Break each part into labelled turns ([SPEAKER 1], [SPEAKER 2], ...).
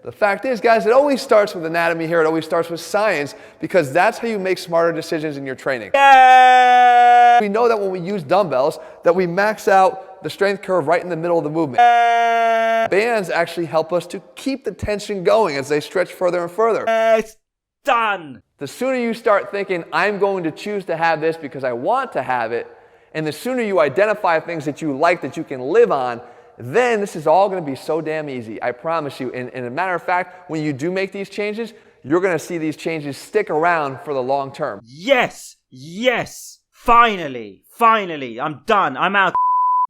[SPEAKER 1] The fact is, guys, it always starts with anatomy here. It always starts with science, because that's how you make smarter decisions in your training.
[SPEAKER 2] Yeah.
[SPEAKER 1] We know that when we use dumbbells, that we max out the strength curve right in the middle of the movement. Bands actually help us to keep the tension going as they stretch further and further.
[SPEAKER 2] It's done.
[SPEAKER 1] The sooner you start thinking, I'm going to choose to have this because I want to have it, and the sooner you identify things that you like that you can live on, then this is all going to be so damn easy. I promise you. And a matter of fact, when you do make these changes, you're going to see these changes stick around for the long term.
[SPEAKER 2] Yes. Yes. Finally. Finally. I'm done. I'm out.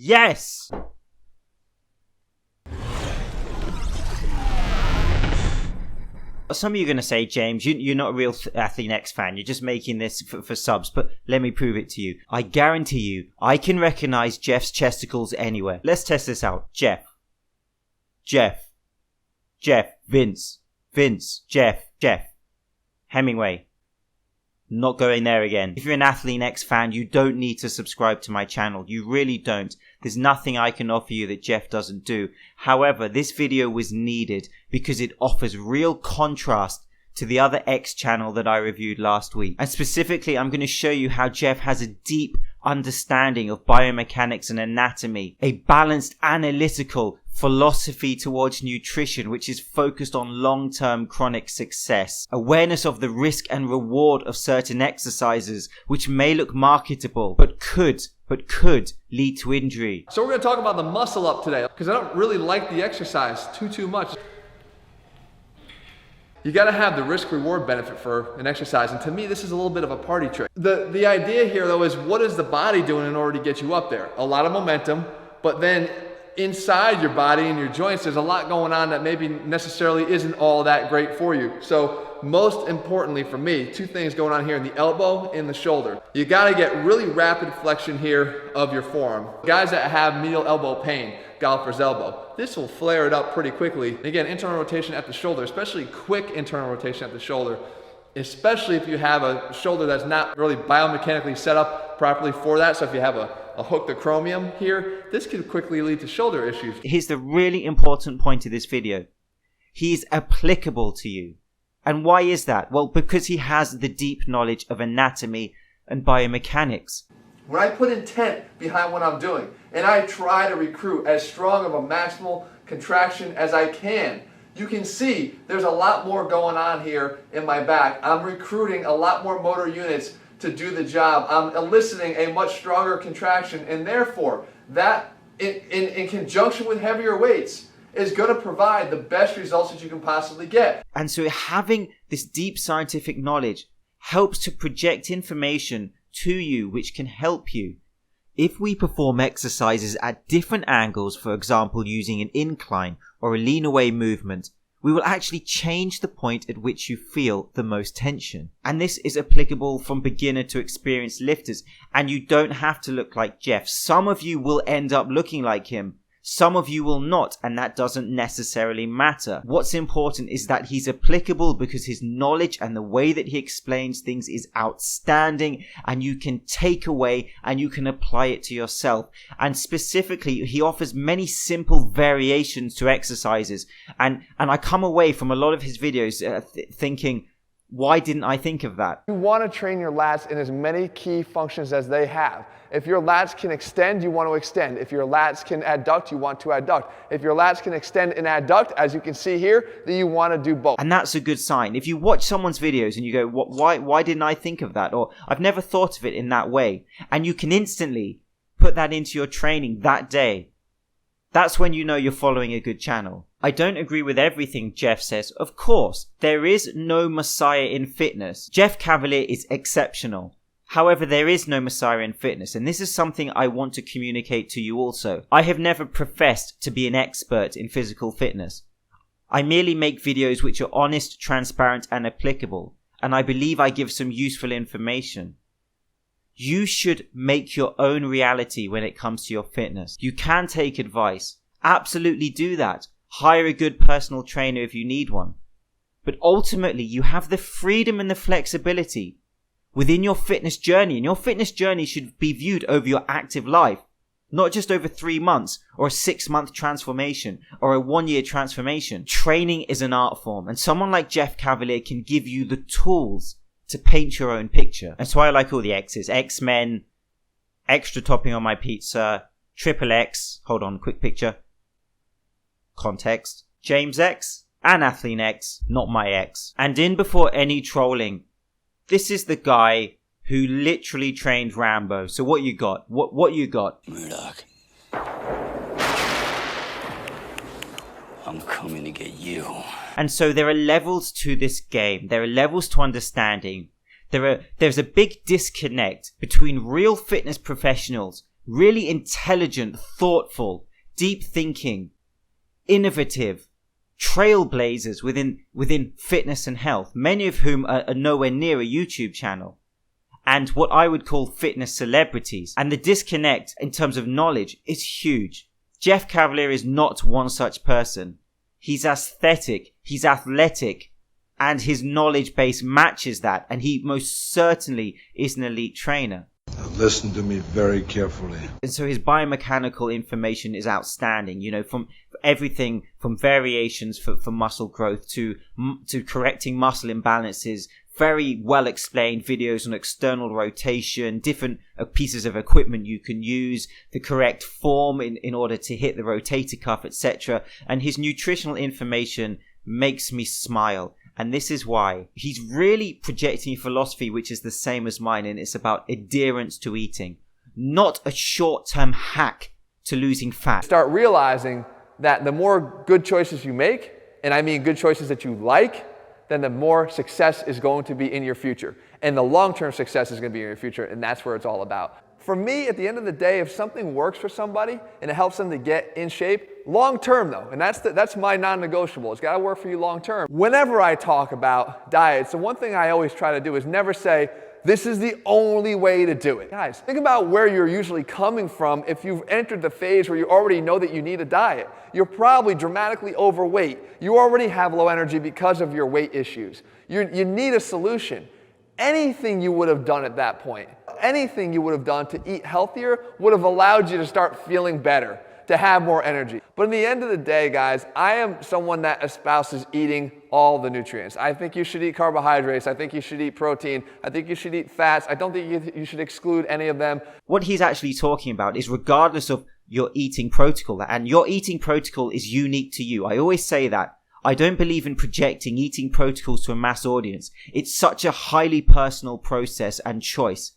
[SPEAKER 2] Yes. Some of you are going to say, James, you're not a real Athlean X fan. You're just making this for subs. But let me prove it to you. I guarantee you, I can recognize Jeff's chesticles anywhere. Let's test this out. Jeff, Vince, Jeff, Hemingway. Not going there again. If you're an Athlean X fan, you don't need to subscribe to my channel. You really don't. There's nothing I can offer you that Jeff doesn't do. However, this video was needed because it offers real contrast to the other X channel that I reviewed last week. And specifically, I'm going to show you how Jeff has a deep understanding of biomechanics and anatomy, a balanced analytical philosophy towards nutrition which is focused on long-term chronic success, awareness of the risk and reward of certain exercises which may look marketable but could lead to injury.
[SPEAKER 1] So we're going to talk about the muscle up today, because I don't really like the exercise too much. You got to have the risk-reward benefit for an exercise, and to me this is a little bit of a party trick. The idea here though is, what is the body doing in order to get you up there? A lot of momentum, but then inside your body and your joints there's a lot going on that maybe necessarily isn't all that great for you. So most importantly for me, two things going on here in the elbow and the shoulder. You got to get really rapid flexion here of your forearm. Guys that have medial elbow pain, golfer's elbow, this will flare it up pretty quickly. Again, internal rotation at the shoulder, especially quick internal rotation at the shoulder, especially if you have a shoulder that's not really biomechanically set up properly for that. So if you have a hooked acromion here, this could quickly lead to shoulder issues.
[SPEAKER 2] Here's the really important point of this video. He's applicable to you. And why is that? Well, because he has the deep knowledge of anatomy and biomechanics.
[SPEAKER 1] When I put intent behind what I'm doing, and I try to recruit as strong of a maximal contraction as I can, you can see there's a lot more going on here in my back. I'm recruiting a lot more motor units to do the job. I'm eliciting a much stronger contraction, and therefore that in conjunction with heavier weights is going to provide the best results that you can possibly get.
[SPEAKER 2] And so having this deep scientific knowledge helps to project information to you which can help you. If we perform exercises at different angles, for example using an incline or a lean away movement, we will actually change the point at which you feel the most tension. And this is applicable from beginner to experienced lifters. And you don't have to look like Jeff. Some of you will end up looking like him. Some of you will not, and that doesn't necessarily matter. What's important is that he's applicable because his knowledge and the way that he explains things is outstanding, and you can take away and you can apply it to yourself. And specifically, he offers many simple variations to exercises. And I come away from a lot of his videos thinking, why didn't I think of that?
[SPEAKER 1] You want to train your lats in as many key functions as they have. If your lats can extend, you want to extend. If your lats can adduct, you want to adduct. If your lats can extend and adduct, as you can see here, then you want to do both.
[SPEAKER 2] And that's a good sign. If you watch someone's videos and you go, why didn't I think of that? Or I've never thought of it in that way. And you can instantly put that into your training that day. That's when you know you're following a good channel. I don't agree with everything Jeff says. Of course, there is no messiah in fitness. Jeff Cavaliere is exceptional. However, there is no messiah in fitness, and this is something I want to communicate to you also. I have never professed to be an expert in physical fitness. I merely make videos which are honest, transparent, and applicable, and I believe I give some useful information. You should make your own reality when it comes to your fitness. You can take advice. Absolutely do that. Hire a good personal trainer if you need one. But ultimately, you have the freedom and the flexibility within your fitness journey, and your fitness journey should be viewed over your active life. Not just over 3 months or a 6-month transformation or a 1-year transformation. Training is an art form, and someone like Jeff Cavaliere can give you the tools to paint your own picture. That's why I like all the X's. X-Men, extra topping on my pizza, triple X, hold on, quick picture, context, James X, and Athlean X, not my ex. And in before any trolling, this is the guy who literally trained Rambo. So what you got? What you got?
[SPEAKER 3] Murdoch. I'm coming to get you.
[SPEAKER 2] And so there are levels to this game. There are levels to understanding. There's a big disconnect between real fitness professionals, really intelligent, thoughtful, deep thinking, innovative, trailblazers within fitness and health, many of whom are nowhere near a YouTube channel, and what I would call fitness celebrities. And the disconnect in terms of knowledge is huge. Jeff Cavaliere is not one such person. He's aesthetic, he's athletic, and his knowledge base matches that, and he most certainly is an elite trainer.
[SPEAKER 4] Now listen to me very carefully.
[SPEAKER 2] And so his biomechanical information is outstanding, from everything from variations for muscle growth to correcting muscle imbalances, very well explained videos on external rotation, different pieces of equipment you can use, the correct form in order to hit the rotator cuff, etc. And his nutritional information makes me smile. And this is why he's really projecting a philosophy which is the same as mine, and it's about adherence to eating, not a short-term hack to losing fat.
[SPEAKER 1] Start realizing that the more good choices you make, and I mean good choices that you like, then the more success is going to be in your future. And the long-term success is going to be in your future, and that's where it's all about. For me, at the end of the day, if something works for somebody and it helps them to get in shape, long-term though, and that's my non-negotiable, it's got to work for you long-term. Whenever I talk about diets, the one thing I always try to do is never say, this is the only way to do it. Guys, think about where you're usually coming from if you've entered the phase where you already know that you need a diet. You're probably dramatically overweight. You already have low energy because of your weight issues. You need a solution. Anything you would have done at that point, anything you would have done to eat healthier would have allowed you to start feeling better, to have more energy. But in the end of the day, guys, I am someone that espouses eating all the nutrients. I think you should eat carbohydrates. I think you should eat protein. I think you should eat fats. I don't think you should exclude any of them.
[SPEAKER 2] What he's actually talking about is regardless of your eating protocol, and your eating protocol is unique to you. I always say that. I don't believe in projecting eating protocols to a mass audience. It's such a highly personal process and choice.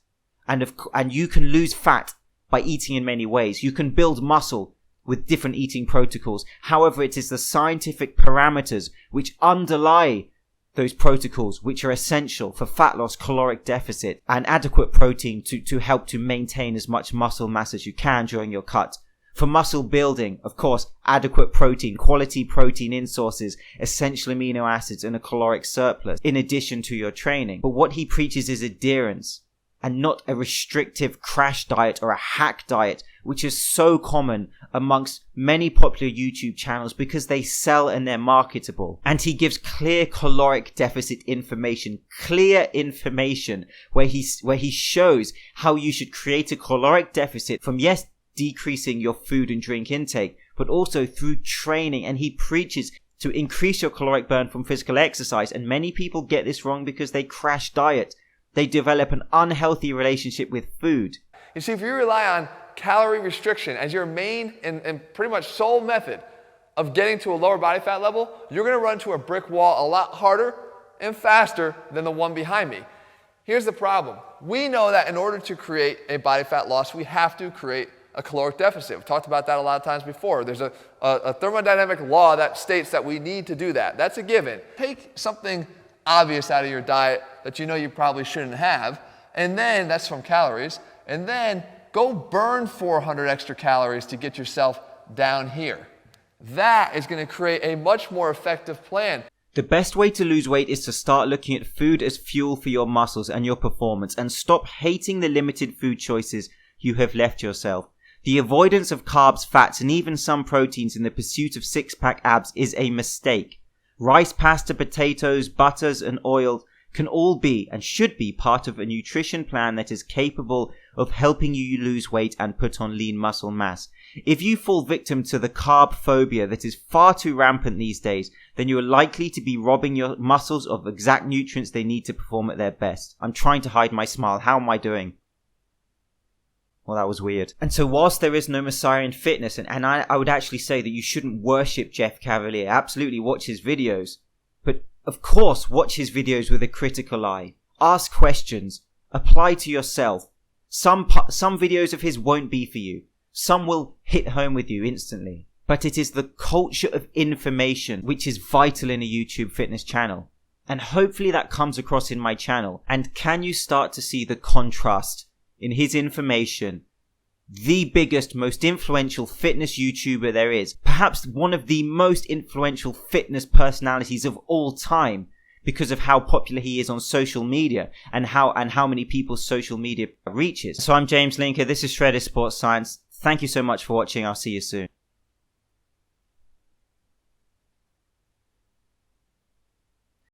[SPEAKER 2] And you can lose fat by eating in many ways. You can build muscle with different eating protocols. However, it is the scientific parameters which underlie those protocols which are essential for fat loss, caloric deficit, and adequate protein to help to maintain as much muscle mass as you can during your cut. For muscle building, of course, adequate protein, quality protein in sources, essential amino acids, and a caloric surplus in addition to your training. But what he preaches is adherence, and not a restrictive crash diet or a hack diet, which is so common amongst many popular YouTube channels because they sell and they're marketable. And he gives clear caloric deficit information, where he shows how you should create a caloric deficit from, yes, decreasing your food and drink intake, but also through training. And he preaches to increase your caloric burn from physical exercise. And many people get this wrong because they crash diet. They develop an unhealthy relationship with food.
[SPEAKER 1] You see, if you rely on calorie restriction as your main and pretty much sole method of getting to a lower body fat level, you're going to run into a brick wall a lot harder and faster than the one behind me. Here's the problem. We know that in order to create a body fat loss, we have to create a caloric deficit. We've talked about that a lot of times before. There's a thermodynamic law that states that we need to do that. That's a given. Take something obvious out of your diet that you know you probably shouldn't have, and then that's from calories, and then go burn 400 extra calories to get yourself down here. That is going to create a much more effective plan.
[SPEAKER 2] The best way to lose weight is to start looking at food as fuel for your muscles and your performance, and stop hating the limited food choices you have left yourself. The avoidance of carbs, fats, and even some proteins in the pursuit of six-pack abs is a mistake. Rice, pasta, potatoes, butters, and oil can all be and should be part of a nutrition plan that is capable of helping you lose weight and put on lean muscle mass. If you fall victim to the carb phobia that is far too rampant these days, then you are likely to be robbing your muscles of exact nutrients they need to perform at their best. I'm trying to hide my smile. How am I doing? Well, that was weird. And so whilst there is no messiah in fitness, and I would actually say that you shouldn't worship Jeff Cavaliere, absolutely watch his videos. But of course, watch his videos with a critical eye. Ask questions. Apply to yourself. Some videos of his won't be for you. Some will hit home with you instantly. But it is the culture of information which is vital in a YouTube fitness channel. And hopefully that comes across in my channel. And can you start to see the contrast in his information? The biggest, most influential fitness YouTuber there is. Perhaps one of the most influential fitness personalities of all time, because of how popular he is on social media and how many people's social media reaches. So I'm James Linker. This is Shredded Sports Science. Thank you so much for watching. I'll see you soon.